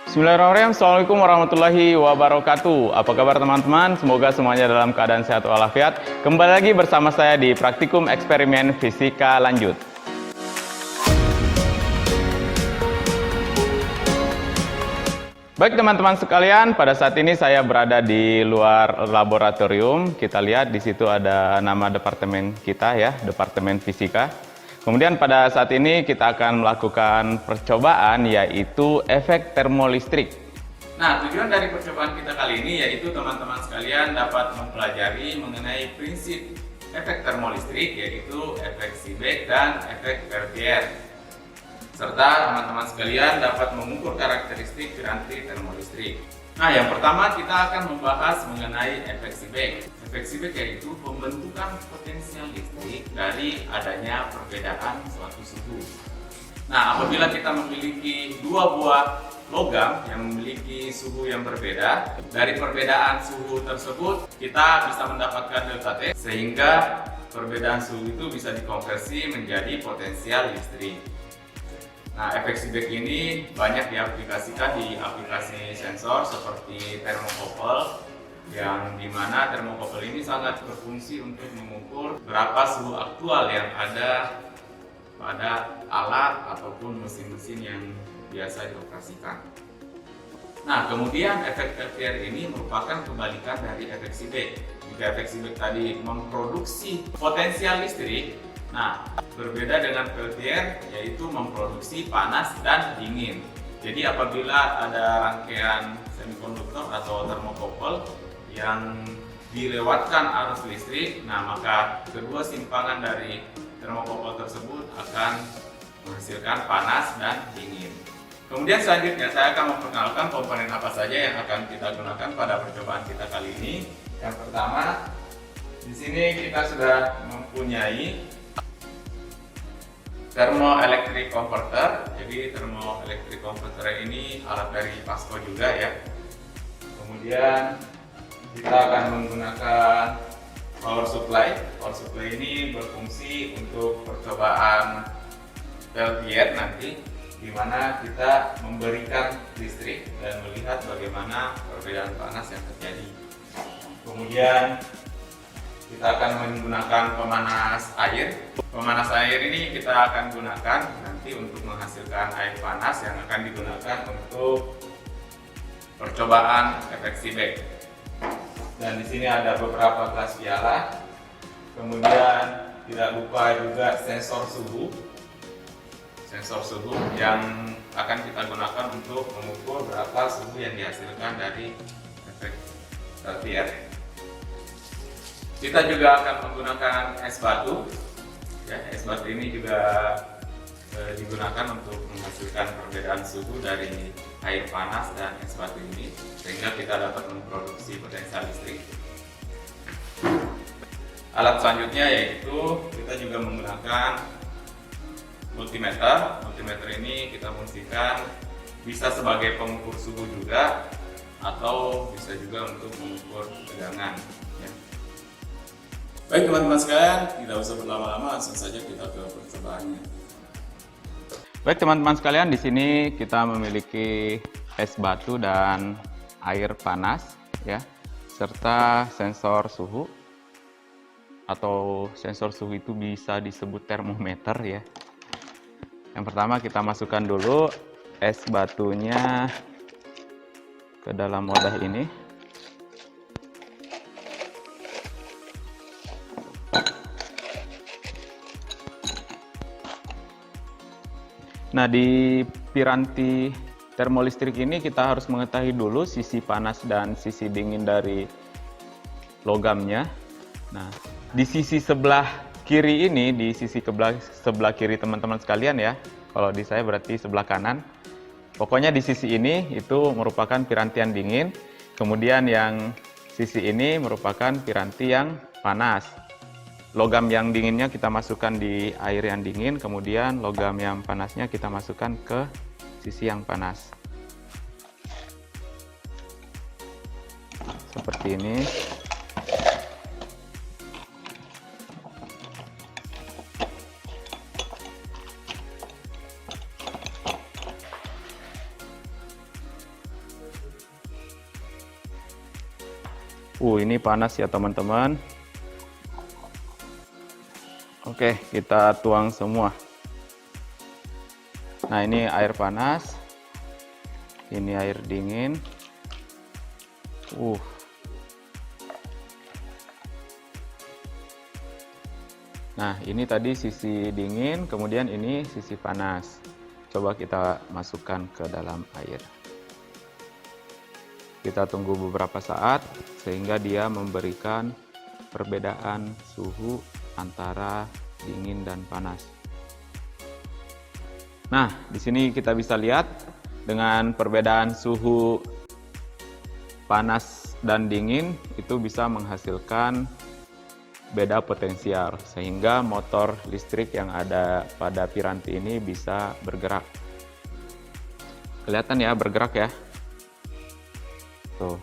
Bismillahirrahmanirrahim. Assalamualaikum warahmatullahi wabarakatuh. Apa kabar teman-teman? Semoga semuanya dalam keadaan sehat walafiat. Kembali lagi bersama saya di Praktikum Eksperimen Fisika Lanjut. Baik teman-teman sekalian, pada saat ini saya berada di luar laboratorium. Kita lihat di situ ada nama departemen kita ya, Departemen Fisika. Kemudian pada saat ini kita akan melakukan percobaan yaitu efek termolistrik. Nah, tujuan dari percobaan kita kali ini yaitu teman-teman sekalian dapat mempelajari mengenai prinsip efek termolistrik, yaitu efek Seebeck dan efek Peltier. Serta teman-teman sekalian dapat mengukur karakteristik piranti termolistrik. Nah, yang pertama kita akan membahas mengenai efek Seebeck. Efek Seebeck yaitu pembentukan potensial listrik dari adanya perbedaan suatu suhu. Nah, apabila kita memiliki dua buah logam yang memiliki suhu yang berbeda, dari perbedaan suhu tersebut kita bisa mendapatkan delta T, sehingga perbedaan suhu itu bisa dikonversi menjadi potensial listrik. Nah, efek Seebeck ini banyak diaplikasikan di aplikasi sensor seperti termokouple, yang dimana termokouple ini sangat berfungsi untuk mengukur berapa suhu aktual yang ada pada alat ataupun mesin-mesin yang biasa dioperasikan. Nah, kemudian efek Peltier ini merupakan kebalikan dari efek Seebeck. Jika efek Seebeck tadi memproduksi potensial listrik, nah, berbeda dengan Peltier yaitu memproduksi panas dan dingin. Jadi apabila ada rangkaian semikonduktor atau termokouple yang dilewatkan arus listrik, nah maka kedua simpangan dari termokouple tersebut akan menghasilkan panas dan dingin. Kemudian selanjutnya saya akan memperkenalkan komponen apa saja yang akan kita gunakan pada percobaan kita kali ini. Yang pertama, di sini kita sudah mempunyai thermoelectric converter. Jadi thermoelectric converter ini alat dari Pasco juga ya. Kemudian kita akan menggunakan power supply. Power supply ini berfungsi untuk percobaan Peltier nanti, di mana kita memberikan listrik dan melihat bagaimana perbedaan panas yang terjadi. Kemudian kita akan menggunakan pemanas air. Pemanas air ini kita akan gunakan nanti untuk menghasilkan air panas yang akan digunakan untuk percobaan efek Seebeck. Dan di sini ada beberapa gelas piala. Kemudian tidak lupa juga sensor suhu. Sensor suhu yang akan kita gunakan untuk mengukur berapa suhu yang dihasilkan dari efek Peltier. Kita juga akan menggunakan es batu. Ya, es batu ini juga digunakan untuk menghasilkan perbedaan suhu dari air panas dan es batu ini, sehingga kita dapat memproduksi potensial listrik. Alat selanjutnya yaitu kita juga menggunakan multimeter. Multimeter ini kita fungsikan bisa sebagai pengukur suhu juga, atau bisa juga untuk mengukur tegangan. Ya. Baik teman-teman sekalian, tidak usah berlama-lama, langsung saja kita ke percobaannya. Baik teman-teman sekalian, di sini kita memiliki es batu dan air panas, ya, serta sensor suhu, atau sensor suhu itu bisa disebut termometer ya. Yang pertama kita masukkan dulu es batunya ke dalam wadah ini. Nah, di piranti termolistrik ini kita harus mengetahui dulu sisi panas dan sisi dingin dari logamnya. Nah, di sisi sebelah kiri ini, di sisi sebelah kiri teman-teman sekalian ya, kalau di saya berarti sebelah kanan. Pokoknya di sisi ini itu merupakan piranti yang dingin, kemudian yang sisi ini merupakan piranti yang panas. Logam yang dinginnya kita masukkan di air yang dingin, kemudian logam yang panasnya kita masukkan ke sisi yang panas. Seperti ini. Ini panas ya teman-teman. Oke, kita tuang semua. Nah, ini air panas. Ini air dingin. Nah, ini tadi sisi dingin, kemudian ini sisi panas. Coba kita masukkan ke dalam air. Kita tunggu beberapa saat sehingga dia memberikan perbedaan suhu antara dingin dan panas. Nah, di sini kita bisa lihat dengan perbedaan suhu panas dan dingin itu bisa menghasilkan beda potensial, sehingga motor listrik yang ada pada piranti ini bisa bergerak. Kelihatan ya, bergerak ya. Tuh.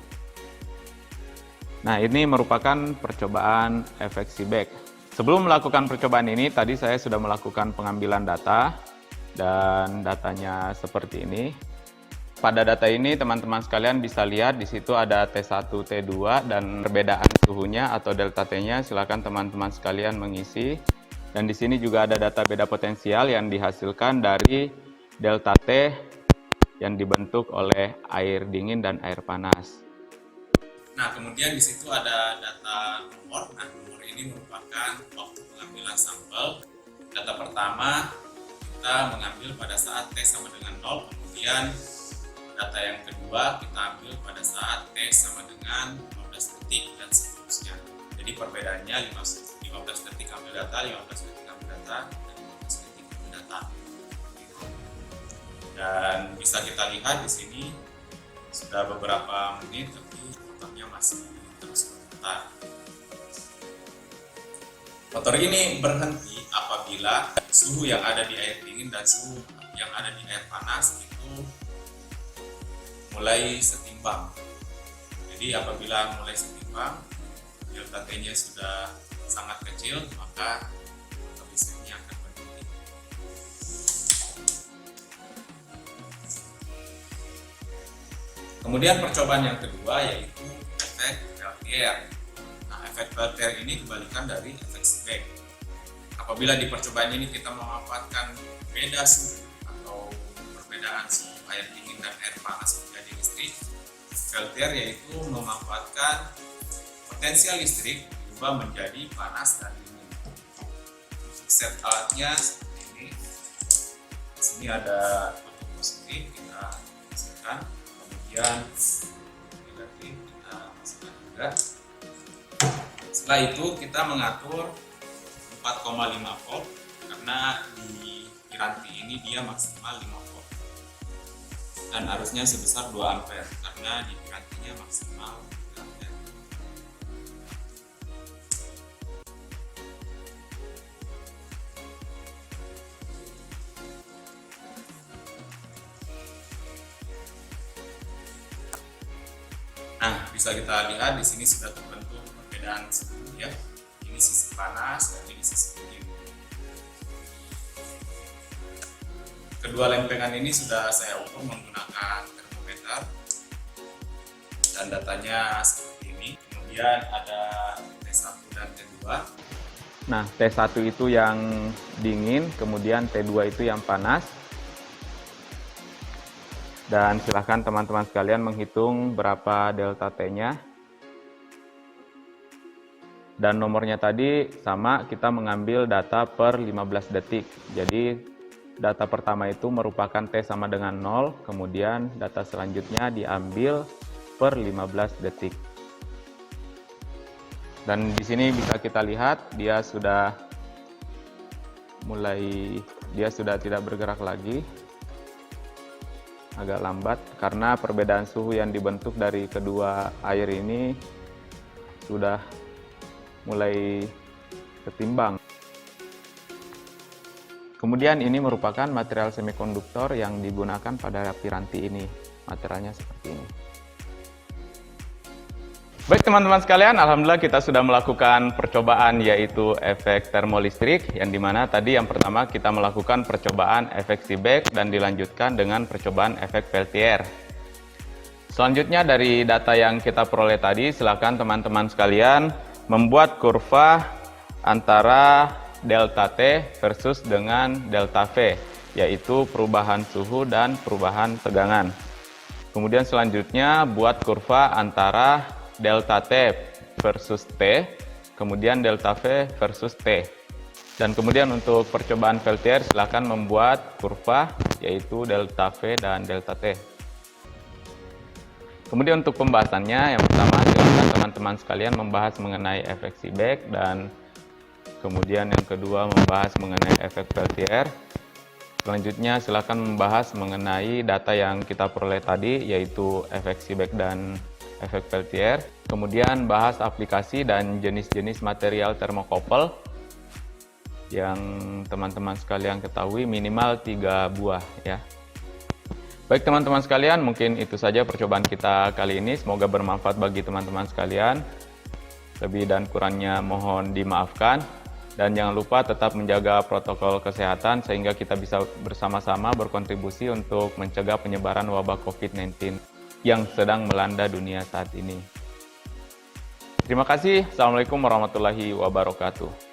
Nah, ini merupakan percobaan efek Seebeck. Sebelum melakukan percobaan ini, tadi saya sudah melakukan pengambilan data, dan datanya seperti ini. Pada data ini teman-teman sekalian bisa lihat di situ ada T1, T2 dan perbedaan suhunya atau delta T-nya silakan teman-teman sekalian mengisi. Dan di sini juga ada data beda potensial yang dihasilkan dari delta T yang dibentuk oleh air dingin dan air panas. Nah, kemudian di situ ada data nomor. Nah, nomor ini merupakan waktu pengambilan sampel. Data pertama kita mengambil pada saat T sama dengan 0, kemudian data yang kedua kita ambil pada saat T sama dengan 15 detik dan seterusnya. Jadi perbedaannya 15 detik ambil data, 15 detik ambil data, dan 15 detik ambil data. Dan bisa kita lihat di sini sudah beberapa menit tapi motornya masih terus berputar. Motor ini berhenti apabila suhu yang ada di air dingin dan suhu yang ada di air panas itu mulai setimbang. Jadi apabila mulai setimbang, delta T-nya sudah sangat kecil, maka mesinnya akan berhenti. Kemudian percobaan yang kedua yaitu efek Peltier. Nah, efek Peltier ini kebalikan dari efek Seebeck. Apabila di percobaan ini kita memanfaatkan beda suhu atau perbedaan suhu air dingin dan air panas menjadi listrik, Peltier yaitu memanfaatkan potensial listrik berubah menjadi panas dan dingin. Untuk set alatnya seperti ini. Di sini ada tombol positif, kita masukkan, kemudian negatif kita masukkan juga. Setelah itu kita mengatur 4,5 volt karena di piranti ini dia maksimal 5 volt. Dan arusnya sebesar 2 ampere karena di pirantinya maksimal 3 ampere. Nah, bisa kita lihat di sini sudah terbentuk perbedaan suhu ya. Ini sisi panas dan ini sisi dingin. Kedua lempengan ini sudah saya ukur menggunakan termometer dan datanya seperti ini. Kemudian ada T1 dan T2. Nah, T1 itu yang dingin, kemudian T2 itu yang panas. Dan silahkan teman-teman sekalian menghitung berapa delta T-nya. Dan nomornya tadi sama, kita mengambil data per 15 detik. Jadi data pertama itu merupakan T sama dengan 0, kemudian data selanjutnya diambil per 15 detik. Dan di sini bisa kita lihat dia sudah tidak bergerak lagi. Agak lambat karena perbedaan suhu yang dibentuk dari kedua air ini sudah mulai setimbang. Kemudian ini merupakan material semikonduktor yang digunakan pada piranti ini. Materialnya seperti ini. Baik teman-teman sekalian, alhamdulillah kita sudah melakukan percobaan yaitu efek termolistrik, yang dimana tadi yang pertama kita melakukan percobaan efek Seebeck dan dilanjutkan dengan percobaan efek Peltier. Selanjutnya dari data yang kita peroleh tadi, silakan teman-teman sekalian membuat kurva antara delta T versus dengan delta V, yaitu perubahan suhu dan perubahan tegangan. Kemudian selanjutnya buat kurva antara delta T versus T, kemudian delta V versus T. Dan kemudian untuk percobaan Peltier silakan membuat kurva yaitu delta V dan delta T. Kemudian untuk pembahasannya, yang pertama silakan teman-teman sekalian membahas mengenai efek Seebeck, dan kemudian yang kedua membahas mengenai efek Peltier. Selanjutnya silakan membahas mengenai data yang kita peroleh tadi, yaitu efek Seebeck dan efek Peltier. Kemudian bahas aplikasi dan jenis-jenis material termokouple yang teman-teman sekalian ketahui minimal 3 buah ya. Baik teman-teman sekalian, mungkin itu saja percobaan kita kali ini. Semoga bermanfaat bagi teman-teman sekalian. Lebih dan kurangnya mohon dimaafkan. Dan jangan lupa tetap menjaga protokol kesehatan sehingga kita bisa bersama-sama berkontribusi untuk mencegah penyebaran wabah COVID-19 yang sedang melanda dunia saat ini. Terima kasih. Assalamualaikum warahmatullahi wabarakatuh.